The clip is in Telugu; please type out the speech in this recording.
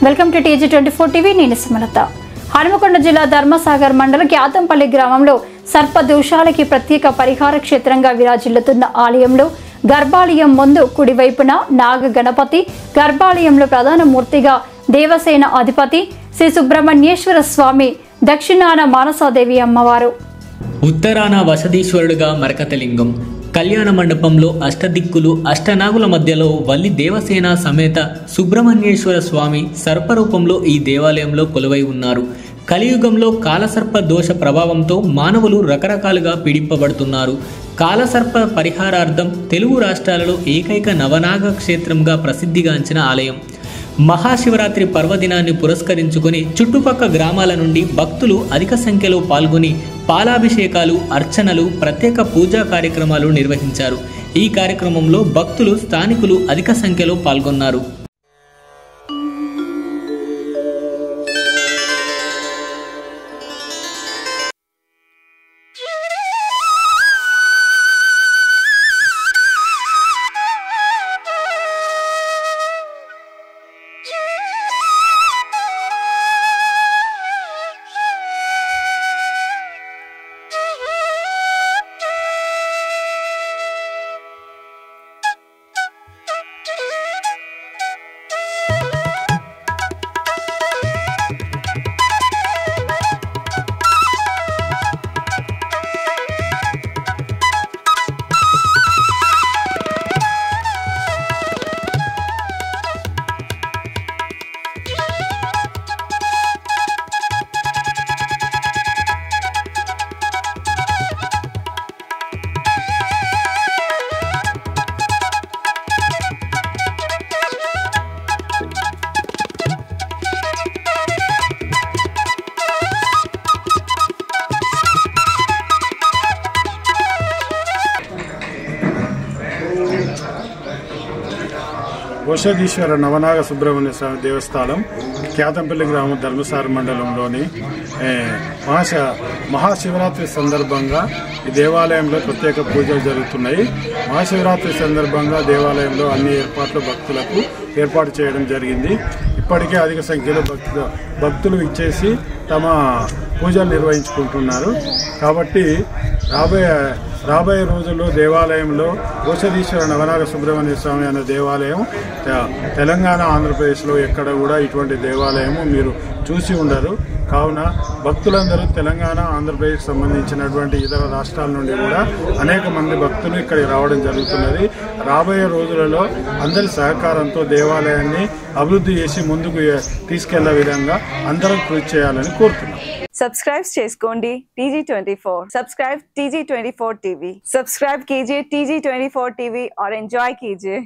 Welcome to TG24 TV. నేను సుమలత. హనుమకొండ జిల్లా ధర్మసాగర్ మండల గ్యాతంపల్లి గ్రామంలో సర్పదోషాలకి ప్రత్యేక పరిహార క్షేత్రంగా విరాజిల్లుతున్న ఆలయంలో గర్భాలయం ముందు కుడివైపున నాగ గణపతి, గర్భాలయంలో ప్రధాన మూర్తిగా దేవసేన అధిపతి శ్రీ సుబ్రహ్మణ్యేశ్వర స్వామి, దక్షిణాన మానసాదేవి అమ్మవారు, ఉత్తరాన వసదీశ్వరుడుగా మరకతలింగం, కళ్యాణ మండపంలో అష్టదిక్కులు, అష్టనాగుల మధ్యలో వల్లి దేవసేన సమేత సుబ్రహ్మణ్యేశ్వర స్వామి సర్పరూపంలో ఈ దేవాలయంలో కొలువై ఉన్నారు. కలియుగంలో కాలసర్ప దోష ప్రభావంతో మానవులు రకరకాలుగా పీడింపబడుతున్నారు. కాలసర్ప పరిహారార్థం తెలుగు రాష్ట్రాలలో ఏకైక నవనాగ క్షేత్రంగా ప్రసిద్ధిగాంచిన ఆలయం. మహాశివరాత్రి పర్వదినాన్ని పురస్కరించుకొని చుట్టుపక్క గ్రామాల నుండి భక్తులు అధిక సంఖ్యలో పాల్గొని పాలాభిషేకాలు, అర్చనలు, ప్రత్యేక పూజా కార్యక్రమాలు నిర్వహించారు. ఈ కార్యక్రమంలో భక్తులు, స్థానికులు అధిక సంఖ్యలో పాల్గొన్నారు. వసదీశ్వర నవనాగ సుబ్రహ్మణ్య స్వామి దేవస్థానం క్యాతంపల్లి గ్రామం ధర్మసాగర్ మండలంలోని మహాశివరాత్రి సందర్భంగా ఈ దేవాలయంలో ప్రత్యేక పూజలు జరుగుతున్నాయి. మహాశివరాత్రి సందర్భంగా దేవాలయంలో అన్ని ఏర్పాట్లు భక్తులకు ఏర్పాటు చేయడం జరిగింది. ఇప్పటికే అధిక సంఖ్యలో భక్తులు ఇచ్చేసి తమ పూజలు నిర్వహించుకుంటున్నారు. కాబట్టి రాబోయే రోజుల్లో దేవాలయంలో వసదీశ్వర నవనాగ సుబ్రహ్మణ్య స్వామి అనే దేవాలయం తెలంగాణ, ఆంధ్రప్రదేశ్లో ఎక్కడ కూడా ఇటువంటి దేవాలయము మీరు చూసి ఉండరు. కావున భక్తులందరూ తెలంగాణ, ఆంధ్రప్రదేశ్ సంబంధించినటువంటి ఇతర రాష్ట్రాల నుండి కూడా అనేక మంది భక్తులు ఇక్కడికి రావడం జరుగుతున్నది. రాబోయే రోజులలో అందరి సహకారంతో దేవాలయాన్ని అభివృద్ధి చేసి ముందుకు తీసుకెళ్లే విధంగా అందరం కృషి చేయాలని కోరుతున్నాం. सब्सक्राइब చేసుకోండి TG24. Subscribe TG24 TV. Subscribe कीजिए TG24 TV और एंजॉय कीजिए.